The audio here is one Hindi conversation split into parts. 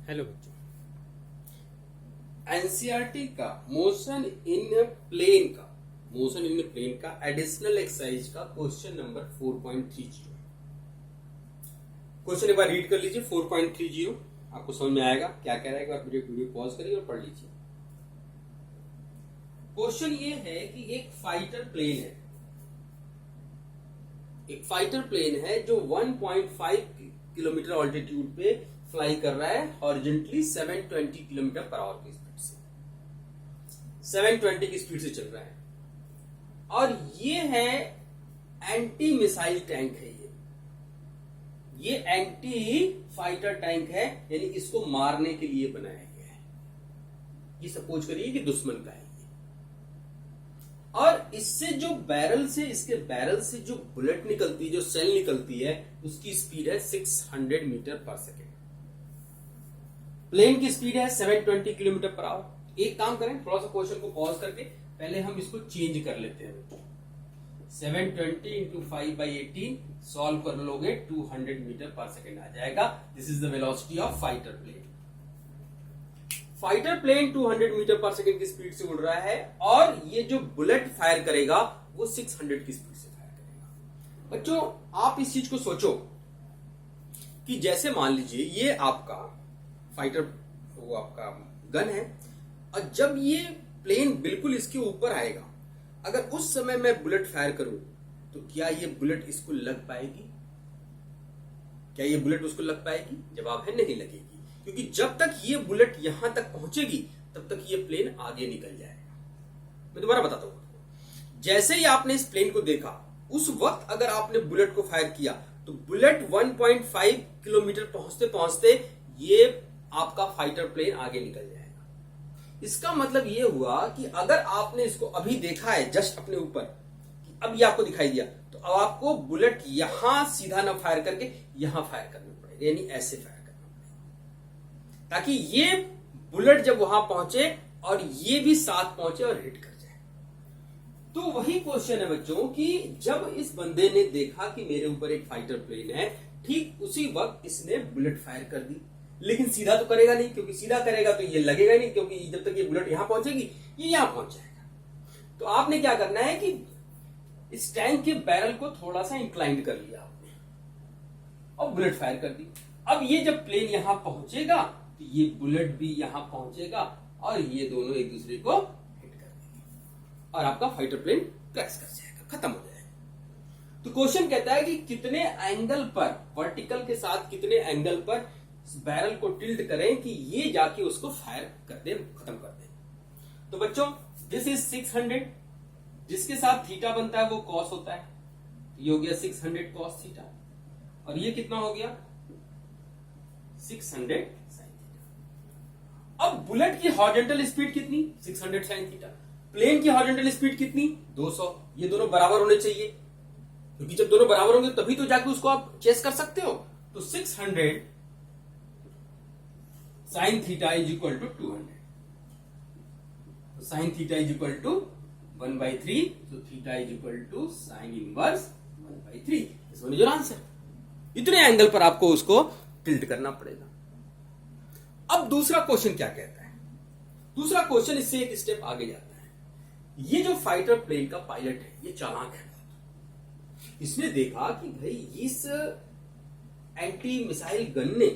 हेलो बच्चों, एनसीईआरटी का मोशन इन प्लेन का एडिशनल एक्सरसाइज का क्वेश्चन नंबर 4.30। क्वेश्चन एक बार रीड कर लीजिए। 4.30 आपको समझ में आएगा क्या कह रहा है। एक बार वीडियो पॉज करिए और पढ़ लीजिए। क्वेश्चन ये है कि एक फाइटर प्लेन है जो 1.5 किलोमीटर ऑल्टीट्यूड पे फ्लाई कर रहा है हॉरिजॉन्टली 720 किलोमीटर पर आवर की स्पीड से, 720 की स्पीड से चल रहा है। और ये है एंटी मिसाइल टैंक है। ये एंटी फाइटर टैंक है, यानी इसको मारने के लिए बनाया गया है। ये सपोज करिए कि दुश्मन का है ये। और इसके बैरल से जो बुलेट निकलती है, जो सेल निकलती है, उसकी स्पीड है 600 मीटर पर सेकेंड। प्लेन की स्पीड है 720 किलोमीटर पर आवर। एक काम करें, थोड़ा सा क्वेश्चन को पॉज करके पहले हम इसको चेंज कर लेते हैं। 720 इंटू 5/18 सॉल्व कर लोगे 200 मीटर पर सेकेंड आ जाएगा। This is the velocity of fighter plane. Fighter plane 200 metre per second की स्पीड से उड़ रहा है और ये जो बुलेट फायर करेगा वो 600 की स्पीड से फायर करेगा। बच्चों, आप इस चीज को सोचो कि जैसे मान लीजिए ये आपका फाइटर, वो आपका गन है, और जब ये प्लेन बिल्कुल इसके ऊपर आएगा, अगर उस समय मैं बुलेट फायर करूं तो क्या ये बुलेट इसको लग पाएगी? क्या ये बुलेट उसको लग पाएगी? जवाब है नहीं लगेगी, क्योंकि जब तक ये बुलेट यहां तक पहुंचेगी तब तक ये प्लेन आगे निकल जाएगा। मैं दोबारा बताता हूं। जैसे ही आपने इस प्लेन को देखा, उस वक्त अगर आपने बुलेट को फायर किया तो बुलेट 1.5 किलोमीटर पहुंचते पहुंचते ये आपका फाइटर प्लेन आगे निकल जाएगा। इसका मतलब ये हुआ कि अगर आपने इसको अभी देखा है जस्ट अपने ऊपर, कि अब ये आपको दिखाई दिया, तो अब आपको बुलेट यहां सीधा ना फायर करके यहां फायर करना पड़ेगा, यानी ऐसे फायर करना पड़ेगा, ताकि ये बुलेट जब वहां पहुंचे और ये भी साथ पहुंचे और हिट कर जाए। तो वही क्वेश्चन है बच्चों कि जब इस बंदे ने देखा कि मेरे ऊपर एक फाइटर प्लेन है, ठीक उसी वक्त इसने बुलेट फायर कर दी। लेकिन सीधा तो करेगा नहीं, क्योंकि सीधा करेगा तो ये लगेगा नहीं, क्योंकि जब तक ये बुलेट यहां पहुंचेगी ये यहां पहुंच जाएगा। तो आपने क्या करना है कि इस टैंक के बैरल को थोड़ा सा इंक्लाइंड कर लिया आपने और बुलेट फायर कर दी। अब ये जब प्लेन यहां पहुंचेगा तो ये बुलेट भी यहां पहुंचेगा और ये दोनों एक दूसरे को हिट कर देंगे और आपका फाइटर प्लेन क्रैश कर जाएगा, खत्म हो जाएगा। तो क्वेश्चन कहता है कि कितने एंगल पर, वर्टिकल के साथ कितने एंगल पर इस बैरल को टिल्ट करें कि ये जाके उसको फायर कर दे, खत्म कर दे। तो बच्चों, दिस इज 600, जिसके साथ थीटा बनता है वो कॉस होता है, ये हो गया 600 कॉस थीटा, और ये कितना हो गया 600 साइन थीटा। अब बुलेट की हॉरिजॉन्टल स्पीड कितनी? 600 साइन थीटा। प्लेन की हॉरिजॉन्टल स्पीड कितनी? 200। ये दोनों बराबर होने चाहिए, क्योंकि जब दोनों बराबर होंगे तभी तो जाके उसको आप चेस कर सकते हो। तो 600 sine theta is equal to 200। Sine theta is equal to 1/3, so theta is equal to sine inverse 1/3। This one is your answer. इतने एंगल पर आपको उसको टिल्ट करना पड़ेगा। अब दूसरा क्वेश्चन क्या कहता है? दूसरा क्वेश्चन इससे एक स्टेप आगे जाता है। ये जो फाइटर प्लेन का पायलट है, ये चालाक है। इसने देखा कि भाई इस एंटी मिसाइल गन ने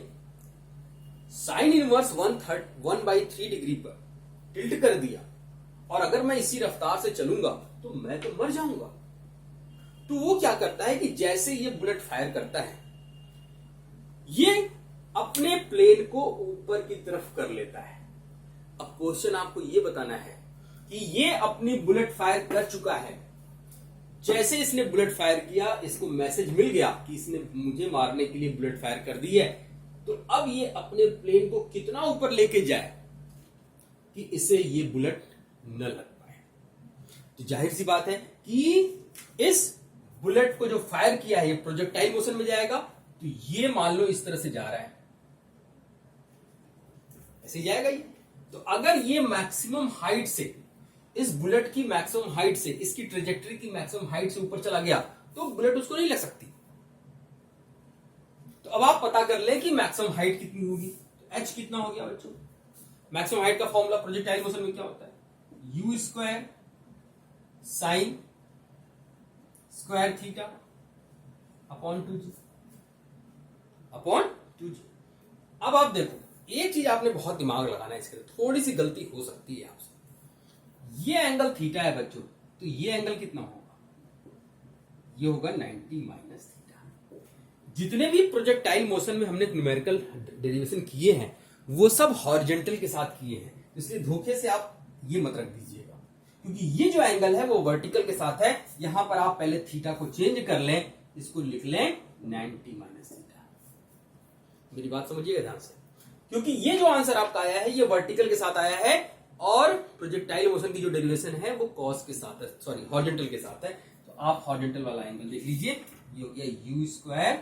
साइन इनवर्स 1/3 डिग्री पर टिल्ट कर दिया, और अगर मैं इसी रफ्तार से चलूंगा तो मैं तो मर जाऊंगा। तो वो क्या करता है कि जैसे ये बुलेट फायर करता है, ये अपने प्लेन को ऊपर की तरफ कर लेता है। अब क्वेश्चन आपको ये बताना है कि ये अपनी बुलेट फायर कर चुका है। जैसे इसने बुलेट फायर किया, इसको मैसेज मिल गया कि इसने मुझे मारने के लिए बुलेट फायर कर दी है, तो अब ये अपने प्लेन को कितना ऊपर लेके जाए कि इसे ये बुलेट न लग पाए। तो जाहिर सी बात है कि इस बुलेट को जो फायर किया है ये प्रोजेक्टाइल मोशन में जाएगा। तो ये मान लो इस तरह से जा रहा है, ऐसे जाएगा ये। तो अगर ये मैक्सिमम हाइट से, इस बुलेट की मैक्सिमम हाइट से, इसकी ट्रेजेक्टरी की मैक्सिमम हाइट से ऊपर चला गया तो बुलेट उसको नहीं लग सकती। तो अब आप पता कर ले कि मैक्सिमम हाइट कितनी होगी। h कितना हो गया बच्चों? मैक्सिमम हाइट का फॉर्मूला प्रोजेक्टाइल मोशन में क्या होता है? u square sine square theta upon 2g। अब आप देखो, एक चीज आपने बहुत दिमाग लगाना है, इसके थोड़ी सी गलती हो सकती है आपसे। ये एंगल थीटा है बच्चों, तो ये एंगल कितना होगा? ये होगा 90 माइनस थीटा। जितने भी प्रोजेक्टाइल मोशन में हमने न्यूमेरिकल डेरिवेशन किए हैं वो सब हॉरिजॉन्टल के साथ किए हैं, इसलिए धोखे से आप ये मत रख दीजिएगा, क्योंकि ये जो एंगल है वो वर्टिकल के साथ है। यहां पर आप पहले थीटा को चेंज कर लें, इसको लिख लें 90 माइनस थीटा। मेरी बात समझिएगा ध्यान से, क्योंकि ये जो आंसर आपका आया है ये वर्टिकल के साथ आया है और प्रोजेक्टाइल मोशन की जो डेरिवेशन है वो कॉस के साथ है, सॉरी हॉरिजॉन्टल के साथ है। तो आप हॉरिजॉन्टल वाला एंगल देख लीजिए, ये हो गया you square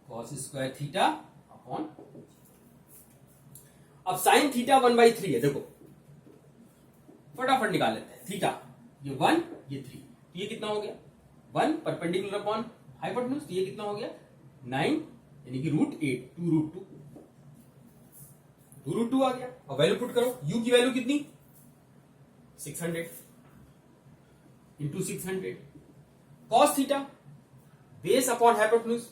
cos square theta upon. अब साइन थीटा 1/3 है, देखो फटाफट निकाल लेते हैं। थीटा ये 1 ये 3, तो ये कितना हो गया? 1 परपेंडिकुलर अपॉन हाइपोटेन्यूज, तो ये कितना हो गया? 9 यानी कि √8 2√2 आ गया। अब वैल्यू पुट करो, u की वैल्यू कितनी? 600 into 600 cos theta base upon hypotenuse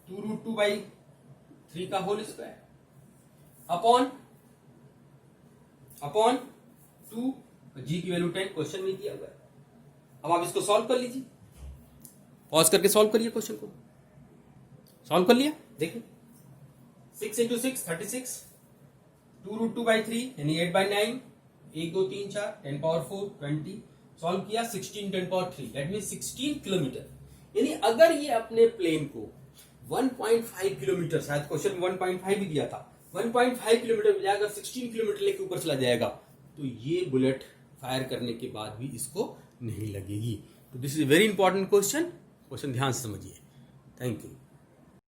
2√2/3 का होल स्क्वायर अपॉन 2, g की वैल्यू 10 क्वेश्चन में दिया हुआ है। अब आप इसको सॉल्व कर लीजिए, पॉज करके सॉल्व करिए, क्वेश्चन को सॉल्व कर लिया। देखिए 6 इंटू 6 36, 2√2/3 यानी 8/9, 1 2 3 4 10 पावर 4 20, सॉल्व किया 16 10 पावर 3, दैट मीन 16 किलोमीटर। यानी अगर ये अपने प्लेन को 1.5 किलोमीटर, शायद क्वेश्चन 1.5 भी दिया था, 1.5 किलोमीटर बजाय अगर 16 किलोमीटर लेके ऊपर चला जाएगा तो ये बुलेट फायर करने के बाद भी इसको नहीं लगेगी। तो this is very important question ध्यान से समझिए। Thank you.